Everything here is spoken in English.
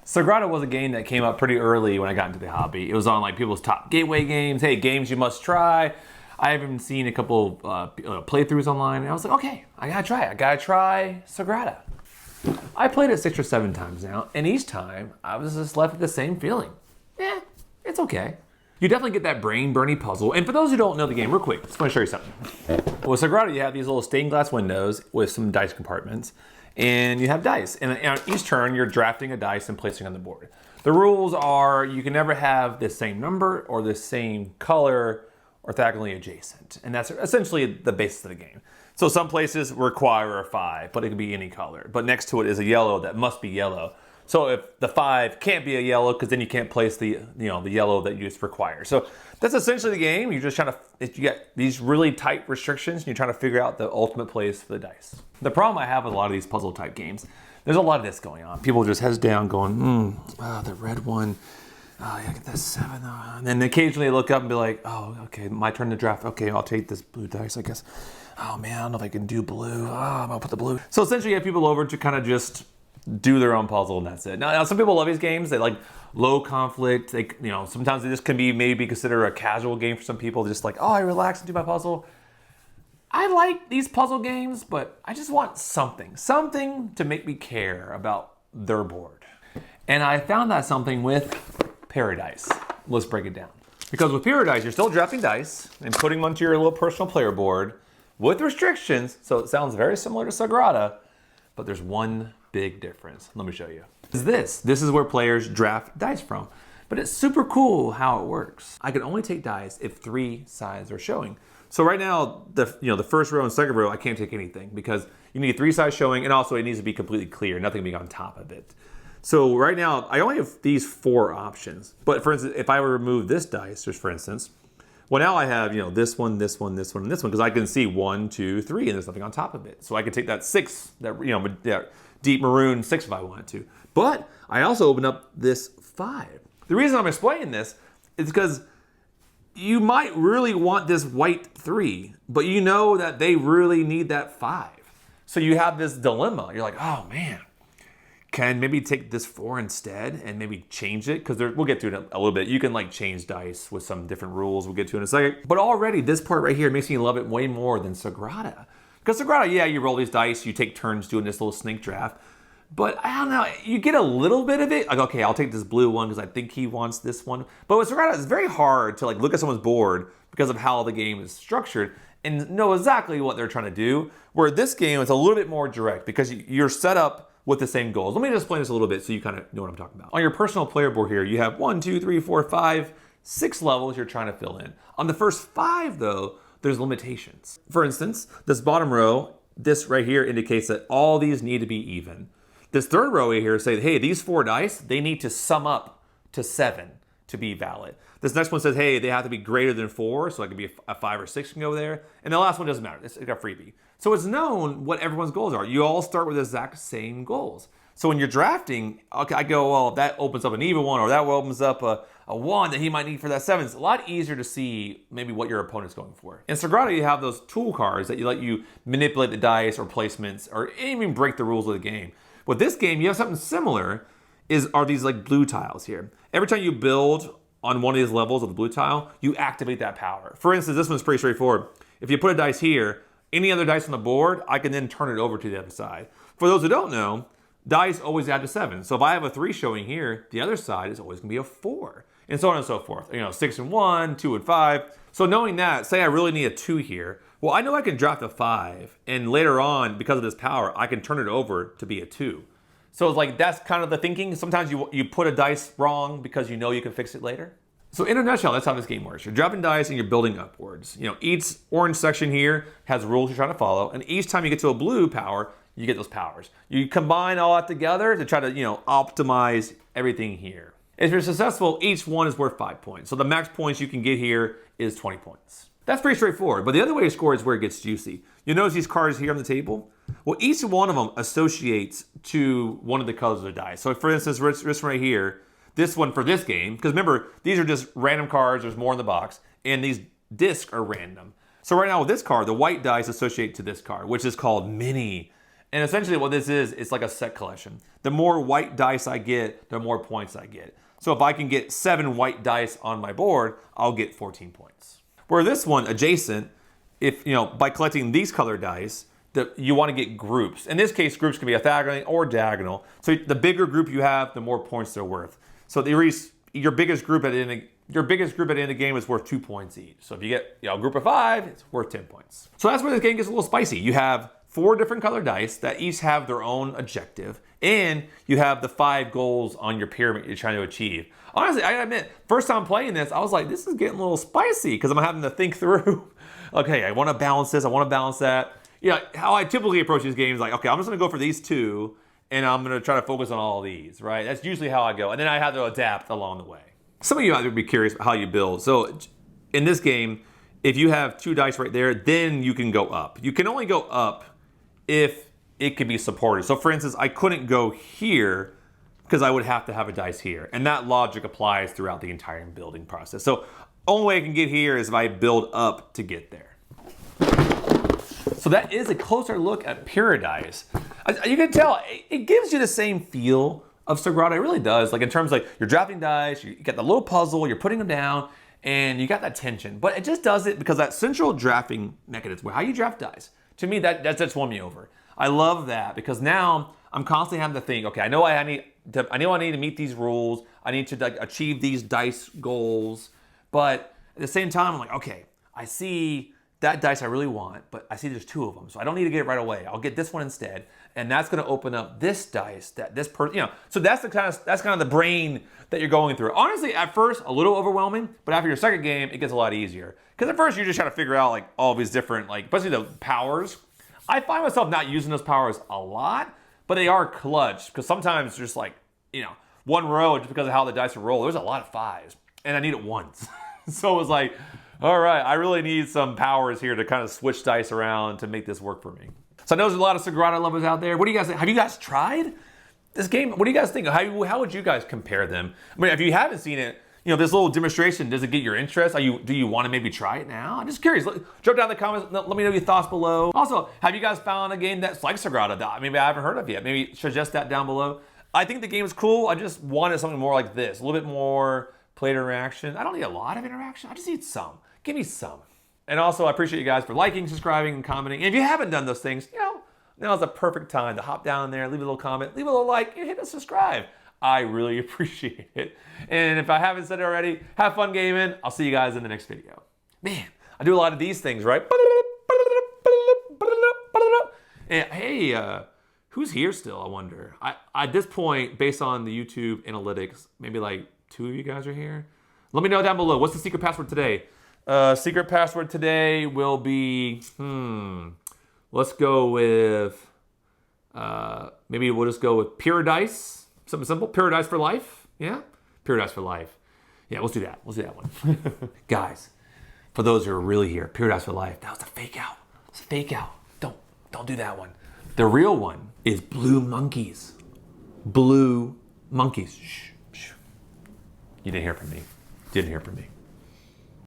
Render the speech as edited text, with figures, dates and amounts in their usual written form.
Sagrada was a game that came up pretty early when I got into the hobby. It was on like people's top gateway games. Hey, games you must try. I haven't seen a couple playthroughs online, and I was like, okay, I gotta try it. I gotta try Sagrada. I played it 6 or 7 times now, and each time I was just left with the same feeling. Yeah, it's okay. You definitely get that brain-burning puzzle. And for those who don't know the game, real quick, just want to show you something. With Sagrada, you have these little stained glass windows with some dice compartments, and you have dice. And on each turn, you're drafting a dice and placing it on the board. The rules are you can never have the same number or the same color orthogonally adjacent. And that's essentially the basis of the game. So some places require a 5, but it can be any color. But next to it is a yellow that must be yellow. So if the 5 can't be a yellow, because then you can't place the yellow that you just require. So that's essentially the game. You're just trying to, you get these really tight restrictions, and you're trying to figure out the ultimate place for the dice. The problem I have with a lot of these puzzle type games, there's a lot of this going on. People just heads down going, the red one, oh yeah, get that 7. And then occasionally look up and be like, oh, okay, my turn to draft. Okay, I'll take this blue dice, I guess. Oh man, I don't know if I can do blue. Oh, I'm gonna put the blue. So essentially you have people over to kind of just do their own puzzle, and that's it. Now, some people love these games. They like low conflict. They, sometimes this can be maybe considered a casual game for some people. Just like, oh, I relax and do my puzzle. I like these puzzle games, but I just want something to make me care about their board. And I found that something with Pyradice. Let's break it down. Because with Pyradice, you're still drafting dice and putting them onto your little personal player board with restrictions. So it sounds very similar to Sagrada, but there's one big difference. Let me show you. This is where players draft dice from. But it's super cool how it works. I can only take dice if 3 sides are showing. So right now, the first row and second row, I can't take anything because you need 3 sides showing, and also it needs to be completely clear, nothing being on top of it. So right now, I only have these 4 options. But for instance, if I were to remove this dice, just for instance, well now I have this one, this one, this one, and this one, because I can see 1, 2, 3, and there's nothing on top of it. So I can take that 6, that deep maroon 6 if I wanted to. But I also open up this 5. The reason I'm explaining this is because you might really want this white 3, but you know that they really need that 5. So you have this dilemma. You're like, oh man, can maybe take this 4 instead and maybe change it? Because we'll get to it a little bit. You can like change dice with some different rules we'll get to in a second. But already this part right here makes me love it way more than Sagrada. Because Sagrada, yeah, you roll these dice, you take turns doing this little snake draft. But I don't know, you get a little bit of it. Like, okay, I'll take this blue one because I think he wants this one. But with Sagrada, it's very hard to like look at someone's board because of how the game is structured and know exactly what they're trying to do. Where this game is a little bit more direct because you're set up with the same goals. Let me just explain this a little bit so you kind of know what I'm talking about. On your personal player board here, you have 1, 2, 3, 4, 5, 6 levels you're trying to fill in. On the first 5 though, there's limitations. For instance, this bottom row, this right here indicates that all these need to be even. This third row right here says, hey, these 4 dice, they need to sum up to 7 to be valid. This next one says, hey, they have to be greater than 4, so it could be a 5 or 6 can go there. And the last one doesn't matter, it's got freebie. So it's known what everyone's goals are. You all start with the exact same goals. So when you're drafting, okay, I go, well, that opens up an even one, or that opens up a 1 that he might need for that 7. It's a lot easier to see maybe what your opponent's going for. In Sagrada, you have those tool cards that let you manipulate the dice or placements or even break the rules of the game. With this game, you have something similar, are these like blue tiles here. Every time you build on one of these levels of the blue tile, you activate that power. For instance, this one's pretty straightforward. If you put a dice here, any other dice on the board, I can then turn it over to the other side. For those who don't know, dice always add to 7. So if I have a 3 showing here, the other side is always gonna be a 4. And so on and so forth. 6 and 1, 2 and 5. So knowing that, say I really need a 2 here, well, I know I can draft a 5, and later on, because of this power, I can turn it over to be a 2. So it's like, that's kind of the thinking. Sometimes you put a dice wrong because you know you can fix it later. So in a nutshell, that's how this game works. You're dropping dice and you're building upwards. Each orange section here has rules you're trying to follow, and each time you get to a blue power, you get those powers. You combine all that together to try to, optimize everything here. If you're successful, each one is worth 5 points. So the max points you can get here is 20 points. That's pretty straightforward, but the other way to score is where it gets juicy. You notice these cards here on the table? Well, each one of them associates to one of the colors of the dice. So for instance, this one right here, this one for this game, because remember, these are just random cards, there's more in the box, and these discs are random. So right now with this card, the white dice associate to this card, which is called mini. And essentially what this is, it's like a set collection. The more white dice I get, the more points I get. So if I can get 7 white dice on my board, I'll get 14 points. Where this one, adjacent, if by collecting these colored dice, you want to get groups. In this case, groups can be orthogonal or diagonal. So the bigger group you have, the more points they're worth. So your biggest group at the end of the game is worth 2 points each. So if you get a group of 5, it's worth 10 points. So that's where this game gets a little spicy. You have 4 different colored dice that each have their own objective, and you have the 5 goals on your pyramid you're trying to achieve. Honestly, I gotta admit, first time playing this, I was like, this is getting a little spicy because I'm having to think through, okay, I want to balance this, I want to balance that. How I typically approach these games, like, okay, I'm just gonna go for these 2, and I'm gonna try to focus on all of these, right? That's usually how I go, and then I have to adapt along the way. Some of you might be curious how you build. So in this game, if you have 2 dice right there, then you can go up. You can only go up if it can be supported. So for instance, I couldn't go here because I would have to have a dice here. And that logic applies throughout the entire building process. So only way I can get here is if I build up to get there. So that is a closer look at Pyradice. You can tell, it gives you the same feel of Sagrada. It really does. Like in terms of you're drafting dice, you get the little puzzle, you're putting them down, and you got that tension. But it just does it because that central drafting mechanism, how you draft dice, to me, that's won me over. I love that because now I'm constantly having to think, okay, I know I need to meet these rules. I need to achieve these dice goals. But at the same time, I'm like, okay, I see that dice I really want, but I see there's 2 of them. So I don't need to get it right away. I'll get this one instead. And that's gonna open up this dice that this person, so that's kind of the brain that you're going through. Honestly, at first, a little overwhelming, but after your second game, it gets a lot easier. Because at first you're just trying to figure out all these different, especially the powers. I find myself not using those powers a lot, but they are clutch. Because sometimes just one row, just because of how the dice are rolled, there's a lot of 5s. And I need it once. So it was like, all right, I really need some powers here to kind of switch dice around to make this work for me. So I know there's a lot of Sagrada lovers out there. What do you guys think? Have you guys tried this game? What do you guys think? How would you guys compare them? I mean, if you haven't seen it, this little demonstration, does it get your interest? Do you want to maybe try it now? I'm just curious. Drop down in the comments. Let me know your thoughts below. Also, have you guys found a game that's like Sagrada that maybe I haven't heard of yet? Maybe suggest that down below. I think the game is cool. I just wanted something more like this, a little bit more player interaction. I don't need a lot of interaction. I just need some. Give me some. And also, I appreciate you guys for liking, subscribing, and commenting. And if you haven't done those things, now is the perfect time to hop down there, leave a little comment, leave a little like, and hit a subscribe. I really appreciate it. And if I haven't said it already, have fun gaming. I'll see you guys in the next video. Man, I do a lot of these things, right? And hey, who's here still, I wonder? At this point, based on the YouTube analytics, maybe 2 of you guys are here. Let me know down below. What's the secret password today? Secret password today will be, let's go with, maybe we'll just go with Pyradice. Something simple. Pyradice for life. Yeah? Pyradice for life. Yeah, let's do that. Let's do that one. Guys, for those who are really here, Pyradice for life. That was a fake out. It's a fake out. Don't do that one. The real one is blue monkeys. Blue monkeys. Shh, shh. You didn't hear from me. Didn't hear from me.